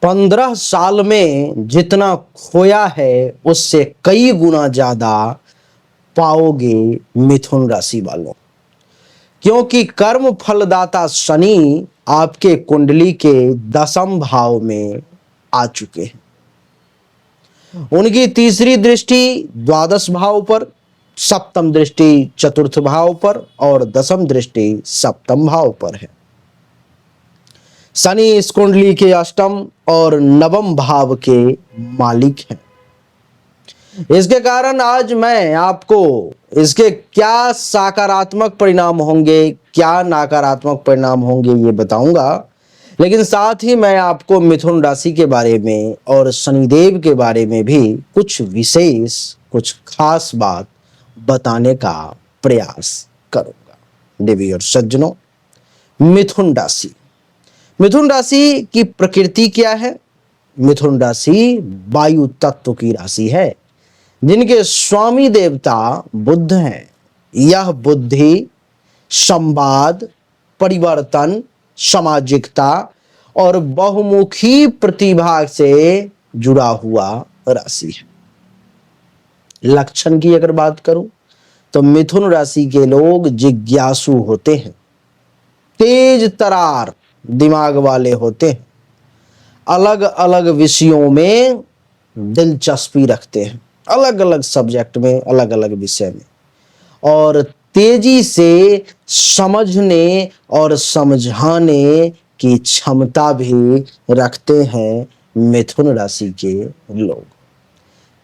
15 साल में जितना खोया है उससे कई गुना ज्यादा पाओगे मिथुन राशि वालों, क्योंकि कर्म फलदाता शनि आपके कुंडली के 10वें भाव में आ चुके हैं। उनकी तीसरी दृष्टि द्वादश भाव पर, सप्तम दृष्टि चतुर्थ भाव पर और 10वीं दृष्टि सप्तम भाव पर है। शनि इस कुंडली के अष्टम और नवम भाव के मालिक हैं। इसके कारण आज मैं आपको इसके क्या सकारात्मक परिणाम होंगे, क्या नकारात्मक परिणाम होंगे ये बताऊंगा, लेकिन साथ ही मैं आपको मिथुन राशि के बारे में और शनिदेव के बारे में भी कुछ विशेष, कुछ खास बात बताने का प्रयास करूंगा। देवी और सज्जनों, मिथुन राशि की प्रकृति क्या है? मिथुन राशि वायु तत्व की राशि है, जिनके स्वामी देवता बुध हैं। यह बुद्धि, संवाद, परिवर्तन, सामाजिकता और बहुमुखी प्रतिभा से जुड़ा हुआ राशि है। लक्षण की अगर बात करूं तो मिथुन राशि के लोग जिज्ञासु होते हैं, तेज तरार दिमाग वाले होते हैं, अलग अलग विषयों में दिलचस्पी रखते हैं, अलग अलग सब्जेक्ट में, अलग अलग विषय में, और तेजी से समझने और समझाने की क्षमता भी रखते हैं मिथुन राशि के लोग।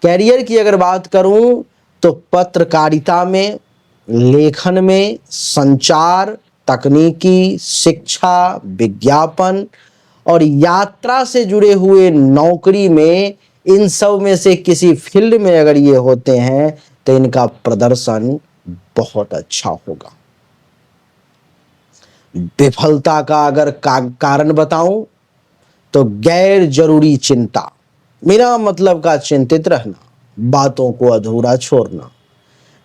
कैरियर की अगर बात करूं तो पत्रकारिता में, लेखन में, संचार, तकनीकी, शिक्षा, विज्ञापन और यात्रा से जुड़े हुए नौकरी में, इन सब में से किसी फील्ड में अगर ये होते हैं तो इनका प्रदर्शन बहुत अच्छा होगा। विफलता का अगर कारण बताऊं तो गैर जरूरी चिंता, बिना मतलब का चिंतित रहना, बातों को अधूरा छोड़ना,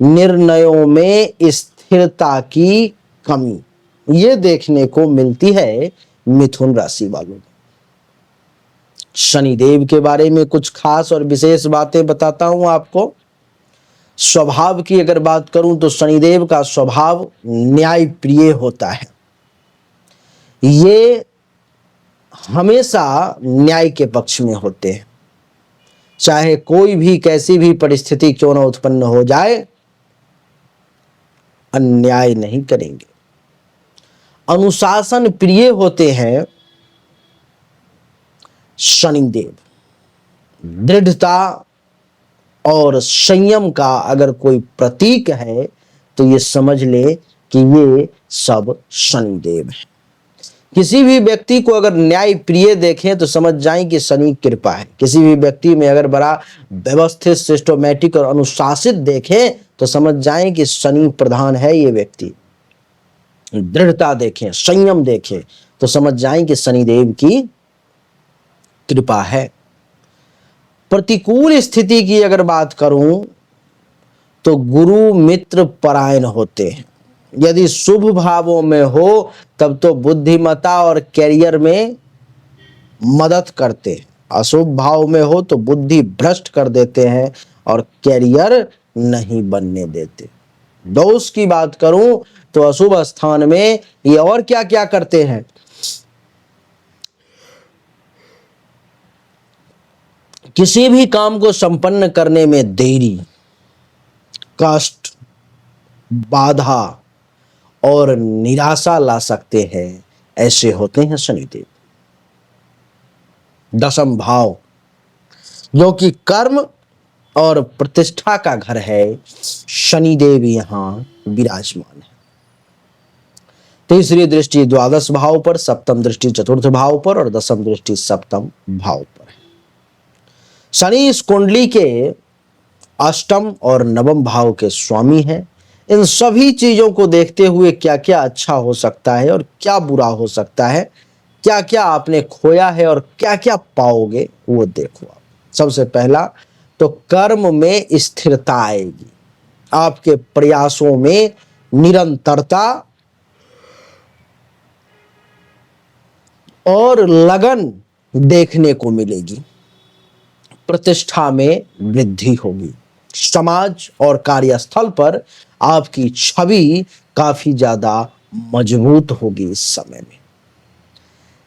निर्णयों में स्थिरता की कमी, ये देखने को मिलती है मिथुन राशि वालों में। शनिदेव के बारे में कुछ खास और विशेष बातें बताता हूं आपको। स्वभाव की अगर बात करूं तो शनिदेव का स्वभाव न्याय प्रिय होता है। ये हमेशा न्याय के पक्ष में होते हैं, चाहे कोई भी कैसी भी परिस्थिति क्यों न उत्पन्न हो जाए, अन्याय नहीं करेंगे। अनुशासन प्रिय होते हैं शनिदेव। दृढ़ता और संयम का अगर कोई प्रतीक है तो ये समझ ले कि ये सब शनिदेव है। किसी भी व्यक्ति को अगर न्याय प्रिय देखें तो समझ जाएं कि शनि कृपा है। किसी भी व्यक्ति में अगर बड़ा व्यवस्थित, सिस्टमैटिक और अनुशासित देखें तो समझ जाएं कि शनि प्रधान है ये व्यक्ति। दृढ़ता देखें, संयम देखें तो समझ जाएं कि शनिदेव की कृपा है। प्रतिकूल स्थिति की अगर बात करूं तो गुरु मित्र परायण होते हैं। यदि शुभ भावों में हो तब तो बुद्धिमत्ता और कैरियर में मदद करते हैं, अशुभ भाव में हो तो बुद्धि भ्रष्ट कर देते हैं और कैरियर नहीं बनने देते। दोष की बात करूं तो अशुभ स्थान में ये और क्या क्या करते हैं? किसी भी काम को संपन्न करने में देरी, कष्ट, बाधा और निराशा ला सकते हैं, ऐसे होते हैं शनिदेव। 10वां भाव जो कि कर्म और प्रतिष्ठा का घर है, शनिदेव यहां विराजमान है। तीसरी दृष्टि द्वादश भाव पर, सप्तम दृष्टि चतुर्थ भाव पर और 10वीं दृष्टि सप्तम भाव पर है। शनि इस कुंडली के अष्टम और नवम भाव के स्वामी हैं। इन सभी चीजों को देखते हुए क्या क्या अच्छा हो सकता है और क्या बुरा हो सकता है, क्या क्या आपने खोया है और क्या क्या पाओगे, वो देखो आप। सबसे पहला तो कर्म में स्थिरता आएगी, आपके प्रयासों में निरंतरता और लगन देखने को मिलेगी, प्रतिष्ठा में वृद्धि होगी, समाज और कार्यस्थल पर आपकी छवि काफी ज्यादा मजबूत होगी। इस समय में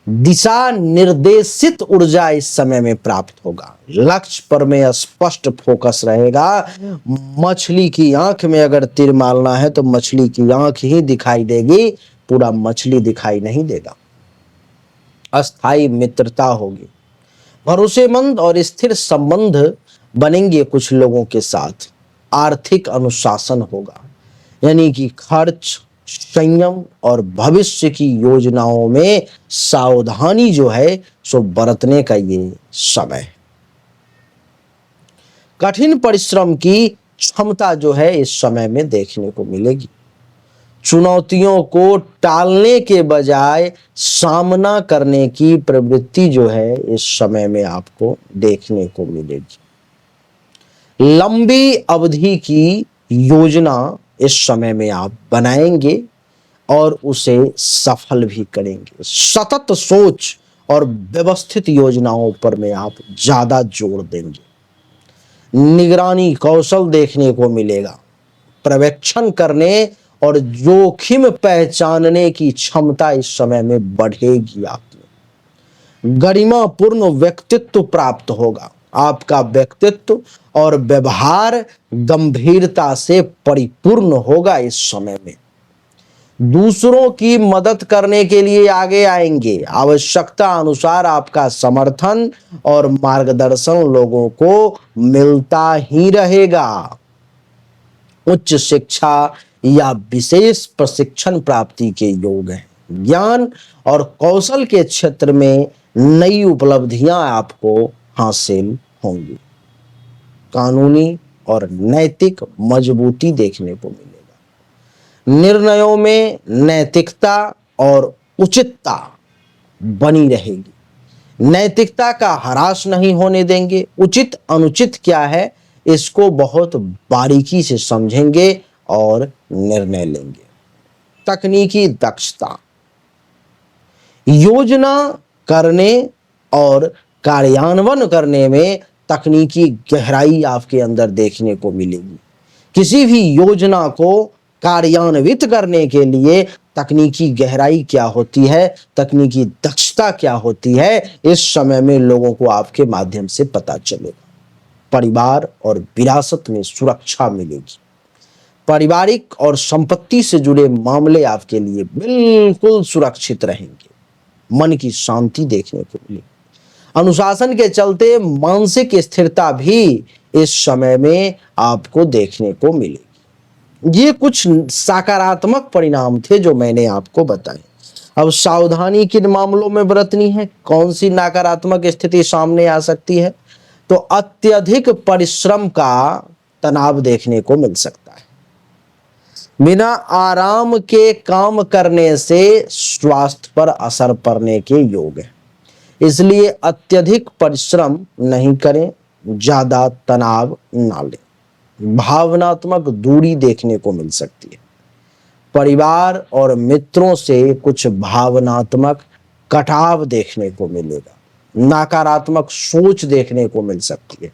दिशा निर्देशित ऊर्जा इस समय में प्राप्त होगा, लक्ष्य पर में स्पष्ट फोकस रहेगा। मछली की आंख में अगर तीर मारना है तो मछली की आंख ही दिखाई देगी, पूरा मछली दिखाई नहीं देगा। अस्थाई मित्रता होगी, भरोसेमंद और स्थिर संबंध बनेंगे कुछ लोगों के साथ। आर्थिक अनुशासन होगा, यानी कि खर्च, संयम और भविष्य की योजनाओं में सावधानी जो है सो बरतने का ये समय है। कठिन परिश्रम की क्षमता जो है इस समय में देखने को मिलेगी। चुनौतियों को टालने के बजाय सामना करने की प्रवृत्ति जो है इस समय में आपको देखने को मिलेगी। लंबी अवधि की योजना इस समय में आप बनाएंगे और उसे सफल भी करेंगे। सतत सोच और व्यवस्थित योजनाओं पर में आप ज्यादा जोर देंगे। निगरानी कौशल देखने को मिलेगा। पर्यवेक्षण करने और जोखिम पहचानने की क्षमता इस समय में बढ़ेगी। आपने गरिमापूर्ण व्यक्तित्व प्राप्त होगा। आपका व्यक्तित्व और व्यवहार गंभीरता से परिपूर्ण होगा। इस समय में दूसरों की मदद करने के लिए आगे आएंगे। आवश्यकता अनुसार आपका समर्थन और मार्गदर्शन लोगों को मिलता ही रहेगा। उच्च शिक्षा या विशेष प्रशिक्षण प्राप्ति के योग हैं। ज्ञान और कौशल के क्षेत्र में नई उपलब्धियां आपको हासिल होंगी। कानूनी और नैतिक मजबूती देखने को मिलेगा। निर्णयों में नैतिकता और उचितता बनी रहेगी। नैतिकता का ह्रास नहीं होने देंगे। उचित अनुचित क्या है इसको बहुत बारीकी से समझेंगे और निर्णय लेंगे। तकनीकी दक्षता, योजना करने और कार्यान्वयन करने में तकनीकी गहराई आपके अंदर देखने को मिलेगी। किसी भी योजना को कार्यान्वित करने के लिए तकनीकी गहराई क्या होती है, तकनीकी दक्षता क्या होती है, इस समय में लोगों को आपके माध्यम से पता चलेगा। परिवार और विरासत में सुरक्षा मिलेगी। पारिवारिक और संपत्ति से जुड़े मामले आपके लिए बिल्कुल सुरक्षित रहेंगे। मन की शांति देखने को मिलेगी। अनुशासन के चलते मानसिक स्थिरता भी इस समय में आपको देखने को मिलेगी। ये कुछ सकारात्मक परिणाम थे जो मैंने आपको बताए। अब सावधानी किन मामलों में बरतनी है, कौन सी नकारात्मक स्थिति सामने आ सकती है, तो अत्यधिक परिश्रम का तनाव देखने को मिल सकता है। बिना आराम के काम करने से स्वास्थ्य पर असर पड़ने के योग है, इसलिए अत्यधिक परिश्रम नहीं करें, ज्यादा तनाव ना लें। भावनात्मक दूरी देखने को मिल सकती है। परिवार और मित्रों से कुछ भावनात्मक कटाव देखने को मिलेगा। नकारात्मक सोच देखने को मिल सकती है।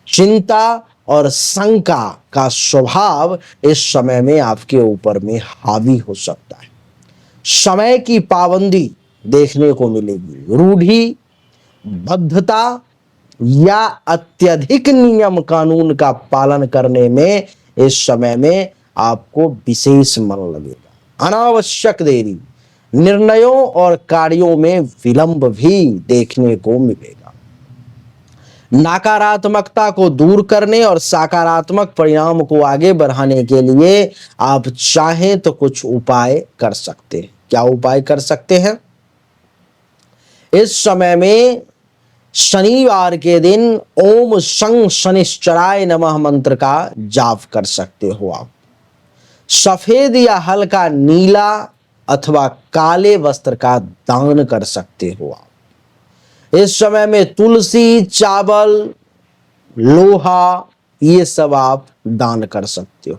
चिंता और शंका का स्वभाव इस समय में आपके ऊपर में हावी हो सकता है। समय की पाबंदी देखने को मिलेगी। रूढ़ी बद्धता या अत्यधिक नियम कानून का पालन करने में इस समय में आपको विशेष मन लगेगा। अनावश्यक देरी, निर्णयों और कार्यों में विलंब भी देखने को मिलेगा। नकारात्मकता को दूर करने और सकारात्मक परिणाम को आगे बढ़ाने के लिए आप चाहें तो कुछ उपाय कर सकते हैं। क्या उपाय कर सकते हैं? इस समय में शनिवार के दिन ओम शं शनिश्चराय नमः मंत्र का जाप कर सकते हो। आप सफेद या हल्का नीला अथवा काले वस्त्र का दान कर सकते हो। आप इस समय में तुलसी, चावल, लोहा ये सब आप दान कर सकते हो।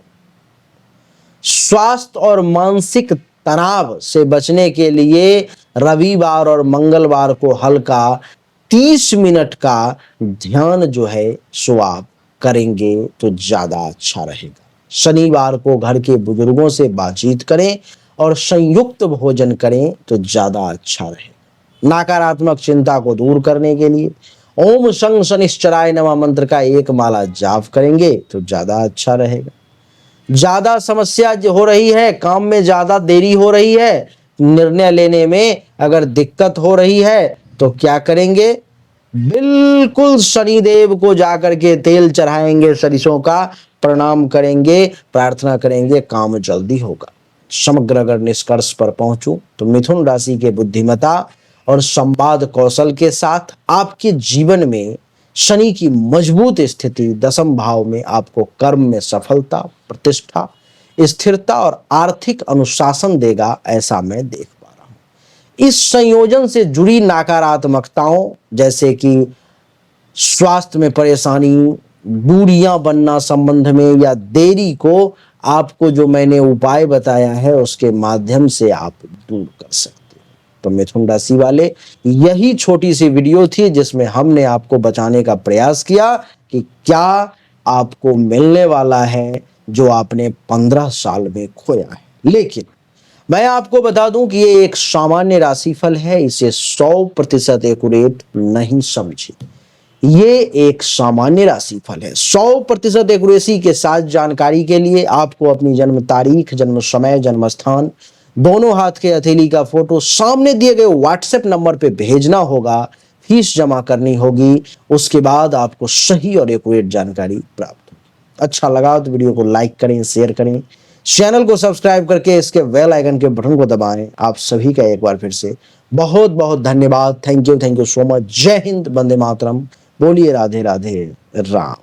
स्वास्थ्य और मानसिक तनाव से बचने के लिए रविवार और मंगलवार को हल्का 30 मिनट का ध्यान जो है सो आप करेंगे तो ज्यादा अच्छा रहेगा। शनिवार को घर के बुजुर्गों से बातचीत करें और संयुक्त भोजन करें तो ज्यादा अच्छा रहेगा। नकारात्मक चिंता को दूर करने के लिए ओम शं शनिश्चराय नमः मंत्र का एक माला जाप करेंगे तो ज्यादा अच्छा रहेगा। ज्यादा समस्या जो हो रही है, काम में ज्यादा देरी हो रही है, निर्णय लेने में अगर दिक्कत हो रही है तो क्या करेंगे? बिल्कुल शनिदेव को जाकर के तेल चढ़ाएंगे, सरिसों का प्रणाम करेंगे, प्रार्थना करेंगे, काम जल्दी होगा। समग्र अगर निष्कर्ष पर पहुंचूं तो मिथुन राशि के बुद्धिमता और संवाद कौशल के साथ आपके जीवन में शनि की मजबूत स्थिति दसम भाव में आपको कर्म में सफलता, प्रतिष्ठा, स्थिरता और आर्थिक अनुशासन देगा, ऐसा मैं देख पा रहा हूं। इस संयोजन से जुड़ी नकारात्मकताओं जैसे कि स्वास्थ्य में परेशानी, दूरियां बनना संबंध में या देरी को आपको जो मैंने उपाय बताया है उसके माध्यम से आप दूर कर सकते हैं। तो मिथुन राशि वाले, यही छोटी सी वीडियो थी जिसमें हमने आपको बताने का प्रयास किया कि क्या आपको मिलने वाला है जो आपने 15 साल में खोया है। लेकिन मैं आपको बता दूं कि ये एक सामान्य राशिफल है, इसे 100% एक्यूरेट नहीं समझिए। ये एक सामान्य राशिफल है। 100% एक्यूरेसी के साथ जानकारी के लिए आपको अपनी जन्म तारीख, जन्म समय, जन्म स्थान, दोनों हाथ के हथेली का फोटो सामने दिए गए व्हाट्सएप नंबर पे भेजना होगा, फीस जमा करनी होगी, उसके बाद आपको सही और एक्यूरेट जानकारी प्राप्त होगी। अच्छा लगा तो वीडियो को लाइक करें, शेयर करें, चैनल को सब्सक्राइब करके इसके बेल आइकन के बटन को दबाएं। आप सभी का एक बार फिर से बहुत बहुत धन्यवाद। Thank you so much. जय हिंद, वंदे मातरम। बोलिए राधे राधे राम।